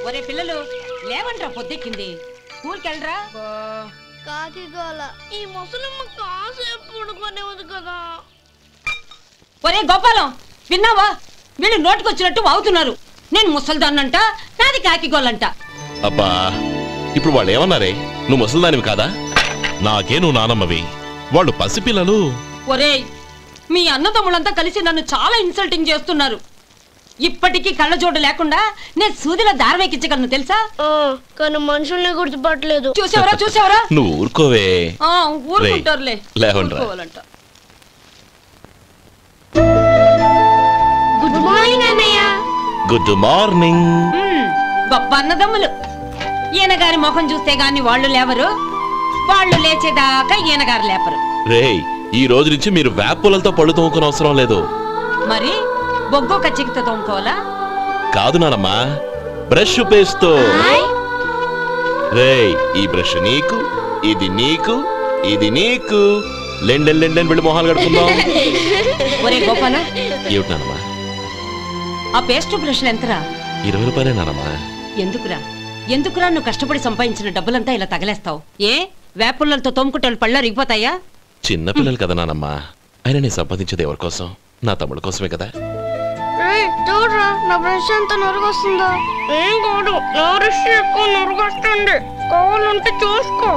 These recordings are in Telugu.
ఒరే పిల్లలు లేవంట్రా, పొద్దెక్కింది. స్కూల్కి వెళ్ళరా. కాకి గోల ఈ ముసలమ్మ కాసేపు పడుకోనేవద్దు కదా. ఒరే గోపాలం, విన్నావా? వీళ్ళు నోటికొచ్చినట్టు వాగుతున్నారు. నేను ముసల్దాన్నంట, నాది కాకి గోలంట. అబ్బా, ఇప్పుడు వాళ్ళు ఏమన్నారే? నువ్వు ముసల్దానివి కాదా? నాకే నువ్వు నానమ్మవి, వాళ్ళు పసిపిల్లలు. ఒరేయ్, మీ అన్నదమ్ములంతా కలిసి నన్ను చాలా ఇన్సల్టింగ్ చేస్తున్నారు. ఇప్పటికీ కళ్ళజోడు లేకుండా నేను సూదిలో దారం ఎక్కించగలను తెలుసా? కానీ మనుషుల్ని గుర్తుపట్టలేదు. చూసావరా? నువ్వు ఊరుకోవే. ఊరుకుంటారులే. లేవండ్రా. గుడ్ మార్నింగ్ అన్నయ్య. Good morning. గొప్ప అన్నదమ్ములు. ఈయనగారి ముఖం చూస్తే గాని వాళ్ళు లేవరు, వాళ్ళు లేచేదాకా ఈయనగారు లేపరు. రేయ్, ఈ రోజు నుంచి మీరు వేపులతో పళ్ళు తోముకునే అవసరం లేదు. మరి బొగ్గో కచ్చికితో తోముకోవాలా? కాదు నానమ్మా, బ్రష్ పేస్తో. రేయ్, ఈ బ్రష్ నీకు, ఇది నీకు, ఇది నీకు. లెండెన్ వెళ్ళి మొహాలు కడుకుందాం. ఒరే గోపాల, ఏమిటి నానమ్మా? ఆ పేస్ట్ బ్రష్లు ఎంతరా? 20 రూపాయలే నానమ్మా. ఎందుకురా నువ్వు కష్టపడి సంపాదించిన డబ్బులంతా ఇలా తగలేస్తావు? ఏ వేపుల్లలతో తోముకుంటే పళ్ళ రిగిపోతాయా? చిన్న పిల్లలు కదా నానమ్మా. అయినా నేను సంపాదించేది ఎవరి కోసం? నా తమ్ముడు కోసమే కదా. చూడరా, నా బ్రష్ ఎంత నొరుగొస్తుందో. ఏం కాదు, నా బ్రష్ ఎక్కువ నొరుగొస్తుంది. కావాలంటే చూసుకో.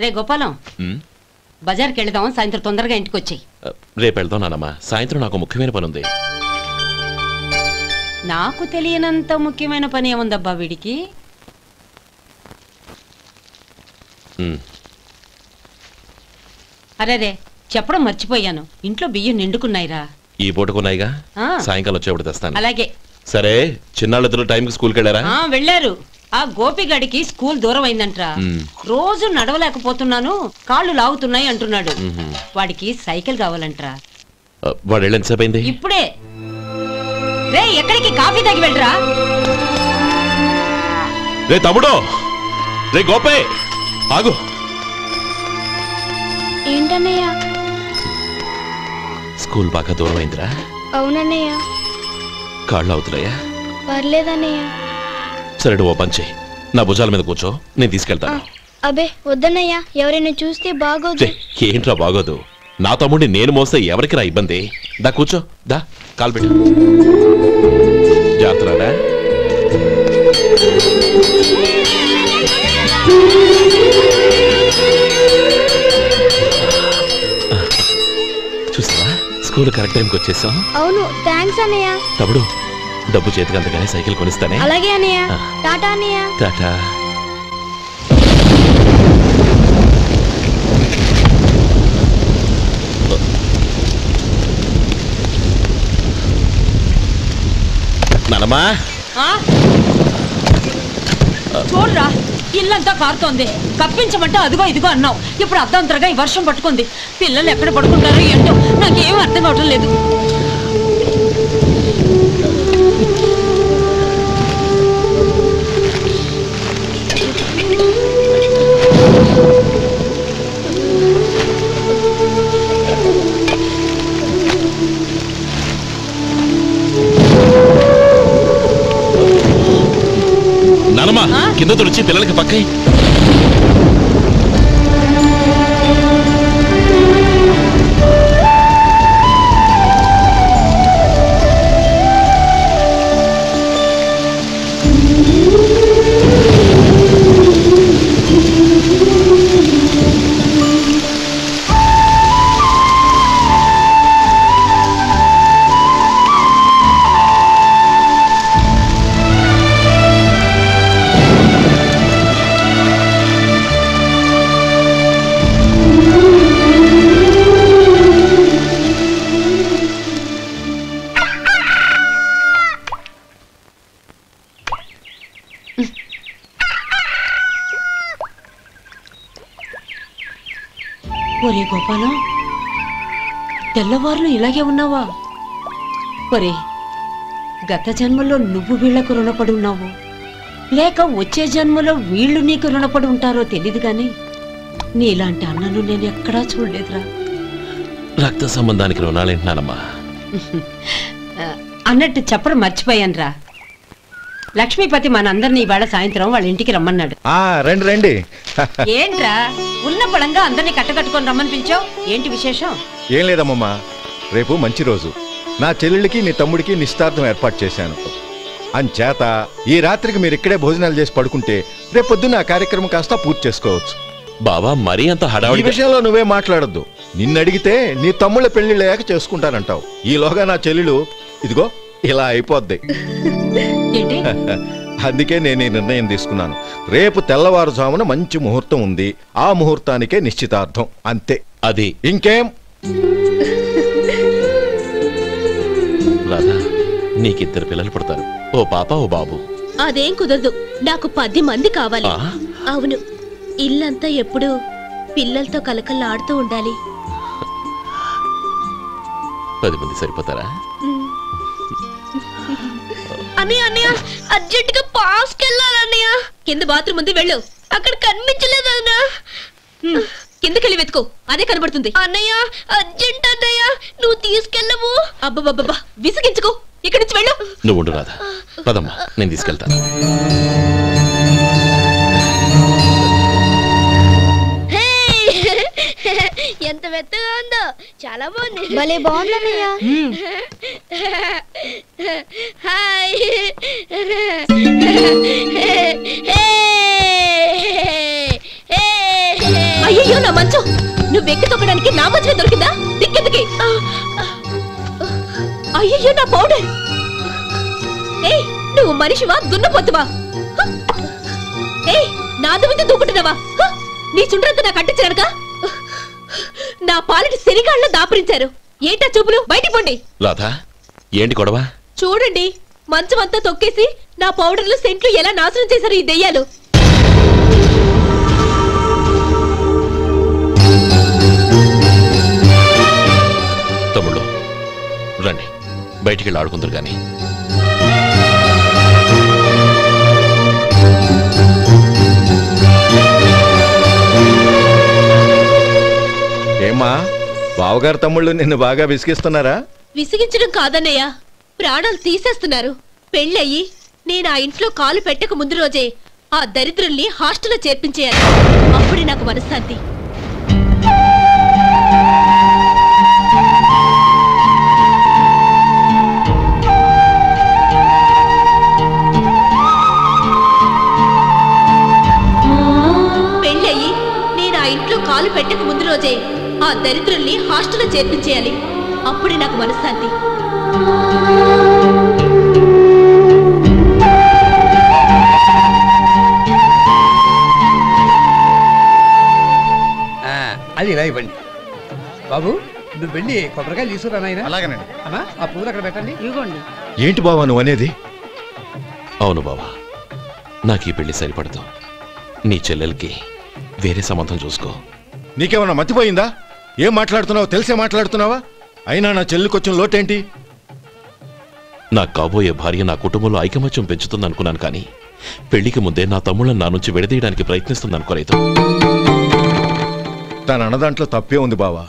రే గోపాలం, బజార్కి వెళదాం. సాయంత్రం తొందరగా ఇంటికి వచ్చాయి. రేపు వెళ్దాం నానమ్మా. సాయంత్రం నాకు ముఖ్యమైన పని ఉంది. నాకు తెలియనంత ముఖ్యమైన పని ఏముందబ్బా వీడికి? అరే చెప్పడం మర్చిపోయాను, ఇంట్లో బియ్యం నిండుకున్నాయిరా. ఈ పూటకున్నాయిగా, సాయంకాలం వచ్చేప్పుడు తెస్తాను. అలాగే. సరే, చిన్నాళ్ళిద్దరు టైంకి స్కూల్కి వెళ్ళారా? వెళ్ళారు. ఆ గోపిగడికి స్కూల్ దూరం అయిందంట్రా. రోజు నడవలేకపోతున్నాను, కాళ్ళు లాగుతున్నాయి అంటున్నాడు. వాడికి సైకిల్ కావాలంట్రా. వాడు వెళ్ళి ఎంతసేపు అయింది? ఇప్పుడే. రే, ఎక్కడికి? కాఫీ తాగి వెళ్ళరా. రే తమ్ముడు, రే గోపే, ఆగు. ఏంటన్నయ్య? స్కూల్ బాగా దూరం అయిందిరా. అవునన్నయ్య. కాళ్ళు అవుతున్నాయా? పర్లేదన్నయ్య. సరే, ఓ పని చెయ్యి, నా భుజాల మీద కూర్చో, నేను తీసుకెళ్తాను. అబే వద్దన్నయ్య, ఎవరైనా చూస్తే బాగోదు. ఏంట్రా బాగోదు? నా తమ్ముడిని నేను మోస్తే ఎవరికి రా ఇబ్బంది? దా కూర్చో, దా కాలు పెట్టు. జాగ్రత్తరా. చూసావా, స్కూల్ కరెక్ట్ టైంకి వచ్చేసాం. అవును, థ్యాంక్స్ అన్నయ్య. తమ్ముడు, డబ్బు చేతికి అంతగానే సైకిల్ కొనిస్తానే. అలాగే అన్నయ్య. టాటా అన్నయ్య. టాటా. నానమ్మా, చూడరా, ఇల్లంతా కారుతోంది. కప్పించమంటే అదిగో ఇదిగో అన్నావు, ఇప్పుడు అర్ధంతరగా ఈ వర్షం పట్టుకుంది. పిల్లలు ఎక్కడ పడుకుంటారో ఏంటో నాకేం అర్థం కావటం లేదు. నానమ్మా, కింద తుడిచి పిల్లలకి పక్కై. ఒరే గోపాలం, తెల్లవారులు ఇలాగే ఉన్నావా? ఒరే, గత జన్మలో నువ్వు వీళ్లకు రుణపడి ఉన్నావు, లేక వచ్చే జన్మలో వీళ్ళు నీకు రుణపడి ఉంటారో తెలీదు గాని నీలాంటి అన్నను నేను ఎక్కడా చూడలేదురా. రక్త సంబంధానికి రుణాలేంటున్నానమ్మా. అన్నట్టు చెప్పడం మర్చిపోయానురా. లక్ష్మీపతి మనందరినీ ఇవాళ సాయంత్రం వాళ్ళ ఇంటికి రమ్మన్నాడు. రండి రండి. ఏంట్రా ఉన్న పడంగా అందరినీ కట్టకట్టుకొని రమ్మని పిలిచావు? ఏంటి విశేషం? ఏం లేదమ్మమ్మా, రేపు మంచి రోజు. నా చెల్లెళ్ళకి నీ తమ్ముడికి నిశ్చితార్థం ఏర్పాటు చేశాను. అంచేత ఈ రాత్రికి మీరు ఇక్కడే భోజనాలు చేసి పడుకుంటే రేపు పొద్దున్న ఆ కార్యక్రమం కాస్త పూర్తి చేసుకోవచ్చు. బావా, మరీ అంత ఈ హడావుడి విషయంలో నువ్వే మాట్లాడొద్దు. నిన్ను అడిగితే నీ తమ్ముళ్ళ పెళ్లిళ్ళయ్యాక చేసుకుంటానంటావు. ఈలోగా నా చెల్లెలు ఇదిగో ఇలా అయిపోద్ది. ఏంటి? అందుకే నేను ఈ నిర్ణయం తీసుకున్నాను. రేపు తెల్లవారుజామున మంచి ముహూర్తం ఉంది. ఆ ముహూర్తానికే నిశ్చితార్థం, అంతే. అది ఇంకేం? రాధా, నీకిద్దరు పిల్లలు పుడతారు, ఓ పాప ఓ బాబు. అదేం కుదరదు, నాకు 10 మంది కావాలి. ఆ? అవును, ఇల్లంతా ఎప్పుడు పిల్లలతో కలకల్లాడుతూ ఉండాలి. 10 మంది సరిపోతారా? అన్నయ్య అన్నయ్య, అర్జెంట్ గా పాస్కి వెళ్ళాలన్నయ్య. కింద బాత్రూమ్ ఉంది, వెళ్ళు. అక్కడ కనిపించలేదు అన్న. కిందకెళ్ళి వెతుకో, అదే కనబడుతుంది. అన్నయ్య అర్జెంట్ అన్నయ్య, నువ్వు తీసుకెళ్ళవు. అబ్బబ్బబ్బా, విసిగించుకో, ఇక్కడి నుంచి వెళ్ళు. నువ్వు ఉండు రాధా, పదమ్మా, నేను తీసుకెళ్తాను. ఎంత మెత్తగా ఉందో, చాలా బాగుంది. భలే బాగుంది అన్నయ్య. హాయ్. అయ్యో నా మంచం, నువ్వు ఎక్కి తొక్కడానికి నా మంచమే దొరికిందా? దిక్కెందుకి? అయ్యో నా పౌడర్. ఏయ్, నువ్వు మనిషివా దున్నపోతువా? ఏయ్, నాది మీద దూకుంటున్నావా? నీ చుండ్రంతా నాకు అంటించగలక? నా పాలిటి శనిగాళ్ళ దాపరించారు. ఏంటా చూపులు? బయటికి పోండి. రాధా, ఏంటి గొడవ? చూడండి, మంచం అంతా తొక్కేసి నా పౌడర్లు సెంట్లు ఎలా నాశనం చేశారు ఈ దెయ్యాలు. తమ్ముళ్ళు రండి, బయటికి వెళ్ళి ఆడుకుందరు గాని. ఏమ్మా, బావగారు తమ్ముళ్ళు నిన్ను బాగా విసిగిస్తున్నారా? విసిగించడం కాదన్నయ్య, ప్రాణాలు తీసేస్తున్నారు. పెళ్ళయి నేను ఆ ఇంట్లో కాలు పెట్టక ముందు రోజే ఆ దరిద్రుల్ని హాస్టల్లో చేర్పించేయాలి. అప్పుడే నాకు మనశ్శాంతి. పెళ్ళయి నేను ఆ ఇంట్లో కాలు పెట్టక ముందు రోజే ఆ దరిద్రుల్ని హాస్టల్లో చేర్పించేయాలి. అప్పుడే నాకు మనశ్శాంతి. అది ఇలా ఇవ్వండి బాబు. నువ్వు వెళ్ళి కొబ్బరికాయలు తీసుకురా నాయనా. అలాగేనండి. అమ్మా, ఆ పూలు అక్కడ పెట్టండి. ఇవ్వండి. ఏంటి బావా నువ్వు అనేది? అవును బావా, నాకు ఈ పెళ్లి సరిపడదు. నీ చెల్లెలకి వేరే సంబంధం చూసుకో. నీకేమన్నా మతిపోయిందా? ఏం మాట్లాడుతున్నావో తెలిసే మాట్లాడుతున్నావా? అయినా నా చెల్లికొచ్చిన లోటేంటి? నాకు కాబోయే భార్య నా కుటుంబంలో ఐకమత్యం పెంచుతుంది అనుకున్నాను, కానీ పెళ్లికి ముందే నా తమ్ముళ్ళని నా నుంచి విడదీయడానికి ప్రయత్నిస్తుంది అనుకోలేదు. తన అన్నదాంట్లో తప్పే ఉంది బావా.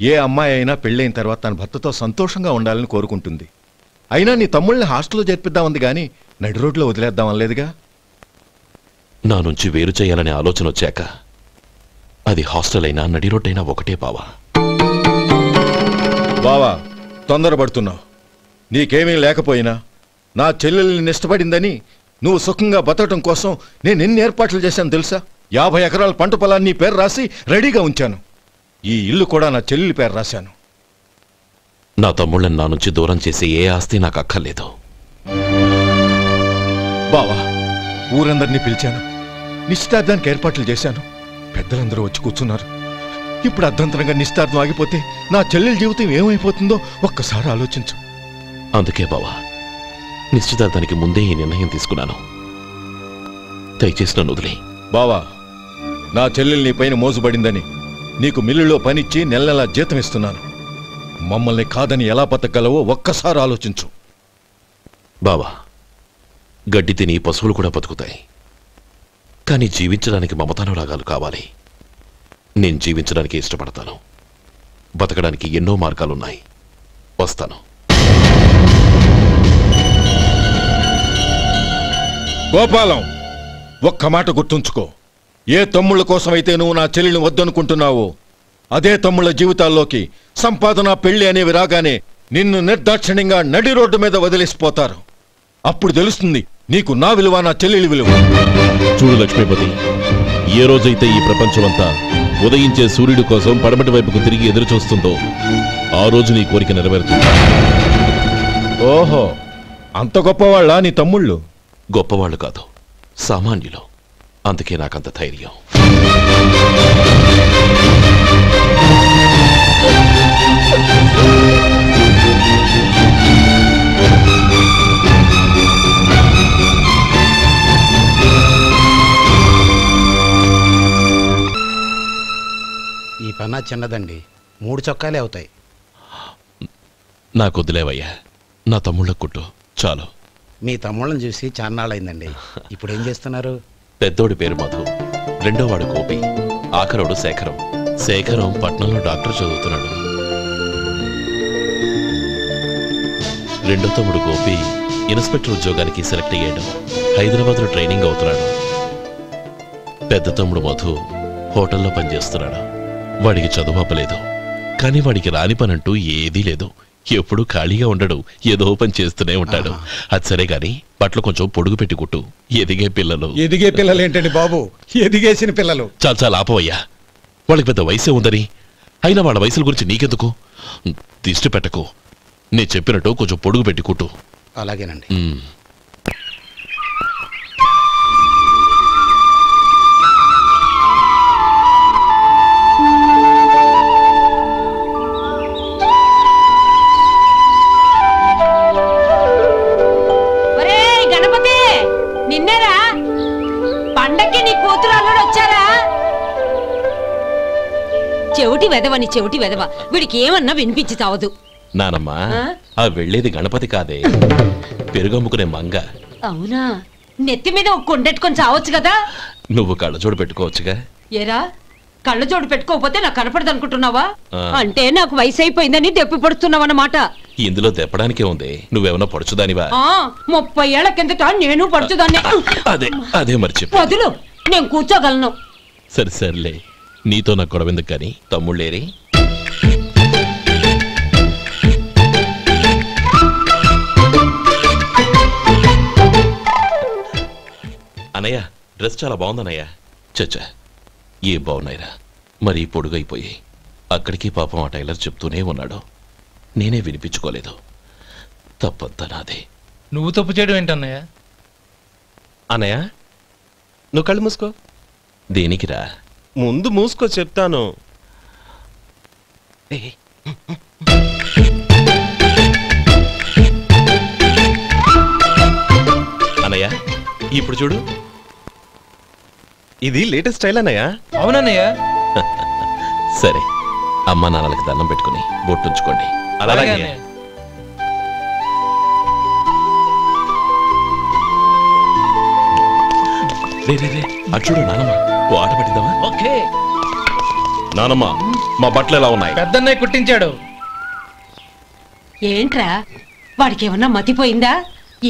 ఏ అమ్మాయి అయినా పెళ్ళైన తర్వాత తన భర్తతో సంతోషంగా ఉండాలని కోరుకుంటుంది. అయినా నీ తమ్ముళ్ళని హాస్టల్లో చేర్పిద్దామంది గాని నడి రోడ్లో వదిలేద్దాం అనలేదుగా. నా నుంచి వేరు చేయాలనే ఆలోచన వచ్చాక అది హాస్టల్ అయినా నడి రోడ్డైనా ఒకటే బావా. బావా, తొందరపడుతున్నావు. నీకేమీ లేకపోయినా నా చెల్లెల్ని ఇష్టపడిందని నువ్వు సుఖంగా బతకటం కోసం నేను ఎన్ని ఏర్పాట్లు చేశాను తెలుసా? 50 ఎకరాల పంట పొలాన్ని పేరు రాసి రెడీగా ఉంచాను. ఈ ఇల్లు కూడా నా చెల్లెలి పేరు రాశాను. నా తమ్ముళ్ళని నా నుంచి దూరం చేసే ఏ ఆస్తి నాకు అక్కర్లేదు. బావా, ఊరందరినీ పిలిచాను, నిశ్చితార్థానికి ఏర్పాట్లు చేశాను. పెద్దలందరూ వచ్చి కూర్చున్నారు. ఇప్పుడు అర్ధంతరంగా నిశ్చితార్థం ఆగిపోతే నా చెల్లెలి జీవితం ఏమైపోతుందో ఒక్కసారి ఆలోచించు. అందుకే బావా, నిశ్చితార్థానికి ముందే ఈ నిర్ణయం తీసుకున్నాను. దయచేసి నన్ను వదిలే. బావా, నా చెల్లెలు నీ పైన మోసుబడిందని నీకు మిల్లులో పనిచ్చి నెల నెలా జీతం ఇస్తున్నాను. మమ్మల్ని కాదని ఎలా బతకగలవో ఒక్కసారి ఆలోచించు. బావా, గడ్డి తిని పశువులు కూడా బతుకుతాయి, కానీ జీవించడానికి మమతానురాగాలు కావాలి. నేను జీవించడానికి ఇష్టపడతాను. బతకడానికి ఎన్నో మార్గాలున్నాయి. వస్తాను. గోపాలం, ఒక్క మాట గుర్తుంచుకో. ఏ తమ్ముళ్ళ కోసమైతే నువ్వు నా చెల్లిని వద్దనుకుంటున్నావో అదే తమ్ముళ్ళ జీవితాల్లోకి సంపాదన, పెళ్లి అనేవి రాగానే నిన్ను నిర్దాక్షిణ్యంగా నడి రోడ్డు మీద వదిలేసిపోతారు. అప్పుడు తెలుస్తుంది నీకు నా విలువ, నా చెల్లెలి విలువ. చూడు లక్ష్మీపతి, ఏ రోజైతే ఈ ప్రపంచమంతా ఉదయించే సూర్యుడి కోసం పడమటి వైపుకు తిరిగి ఎదురు చూస్తుందో ఆ రోజు నీ కోరిక నెరవేరుతుంది. ఓహో, అంత గొప్పవాళ్ళ నీ తమ్ముళ్ళు? గొప్పవాళ్ళు కాదు, సామాన్యులు. అందుకే నాకంత ధైర్యం. ఈ పన్నా చిన్నదండి, 3 చొక్కాలే అవుతాయి. నాకొద్దులేవయ్యా, నా తమ్ముళ్ళ కుట్టు చాలు. మీ తమ్ముళ్ళని చూసి చాన్నాళ్ళైందండి. ఇప్పుడు ఏం చేస్తున్నారు? పెద్దోడి పేరు మధు, రెండోవాడు గోపి, ఆఖరోడు శేఖరం. శేఖరం పట్నంలో డాక్టర్ చదువుతున్నాడు. రెండో తమ్ముడు గోపి ఇన్స్పెక్టర్ ఉద్యోగానికి సెలెక్ట్ అయ్యాడు. హైదరాబాద్లో ట్రైనింగ్ అవుతున్నాడు. పెద్ద తమ్ముడు మధు హోటల్లో పనిచేస్తున్నాడు. వాడికి చదువు అప్పలేదు, కానీ వాడికి రాని పనంటూ ఏదీ లేదు. ఎప్పుడూ ఖాళీగా ఉండడు, ఏదో పని చేస్తూనే ఉంటాడు. అది సరే గాని బట్టలు కొంచెం పొడుగు పెట్టి కుట్టు. ఎదిగే పిల్లలు. ఎదిగే పిల్లలు ఏంటండి బాబు, ఎదిగేసిన పిల్లలు. చాలా చాలా ఆపవయ్యా, వాళ్ళకి పెద్ద వయసే ఉందని. అయినా వాళ్ళ వయసుల గురించి నీకెందుకు? దిష్టి పెట్టకు. నేను చెప్పినట్టు కొంచెం పొడుగు పెట్టి కుట్టు. అలాగేనండి. నిన్నేరా పండక్కి నీ కూతురు అల్లుడు వచ్చారా? చెవిటి వెదవని చెవిటి వెదవ, వీడికి ఏమన్నా వినిపించి చావదు. నానమ్మా, ఆ వెళ్ళేది గణపతి కాదే, పెరుగమ్ముకునే మంగ. అవునా? నెత్తి మీద ఒక కొండెట్టుకొని చావచ్చు కదా. నువ్వు కళ్ళజోడు పెట్టుకోవచ్చుగా. ఏరా, కళ్ళజోడు పెట్టుకోకపోతే నాకు కనపడదు అనుకుంటున్నావా? అంటే నాకు వయసు అయిపోయిందని దెప్పి పడుతున్నావన్నమాట. ఇందులో దెప్పడానికే ఉంది. నువ్వేమన్నా పడుచుదానివా? 30 ఏళ్ల కిందట నేను పడుచుదాన్ని. అదే అదే మరి చెప్పు. వదులు, నేను కూర్చోగలను. సరే సర్లే, నీతో నాకు గొడవ ఎందుకు కానీ. తమ్ముళ్ళేరి? అన్నయ్య, డ్రెస్ చాలా బాగుందన్నయ్య. చచ్చా, ఏ బాగున్నాయిరా, మరీ పొడుగైపోయి. అక్కడికి పాపం ఆ టైలర్ చెప్తూనే ఉన్నాడు, నేనే వినిపించుకోలేదు. తప్పంతా నాదే. నువ్వు తప్పు చేయడం ఏంటన్నయ్య? అన్నయ్య, నువ్వు కళ్ళు మూసుకో. దేనికిరా? ముందు మూసుకో చెప్తాను. అన్నయ్య, ఇప్పుడు చూడు. ఇది లేటెస్ట్ స్టైల్ అన్నయ్య. అవునన్నయ్య. సరే, అమ్మా నాన్నలకి దండం పెట్టుకుని బొట్టుంచుకోండి. అలాగే. అటు చూడు నానమ్మ, ఓ ఆట పట్టిద్దామా? ఓకే. నానమ్మ, మా బట్టలు ఎలా ఉన్నాయి? పెద్దన్నయ్య కుట్టించాడు. ఏంట్రా, వాడికి ఏమన్నా మతిపోయిందా?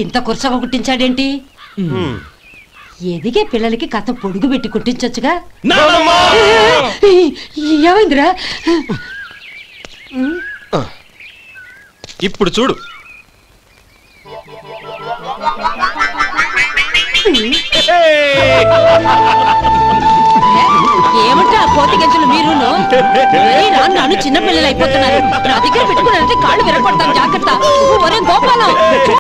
ఇంత కుర్చగా కుట్టించాడేంటి? ఎదిగే పిల్లలకి కథ పొడుగు పెట్టి కుట్టించొచ్చుగా. ఏమైందిరా? ఇప్పుడు చూడు. ఏమంటా కోతి గంజలు మీరు? నన్ను చిన్న పిల్లలు అయిపోతున్నారు. నా దగ్గర పెట్టుకున్నారంటే కాళ్ళు విరగొడతాను, జాగ్రత్త. ఒరే గోపాలం,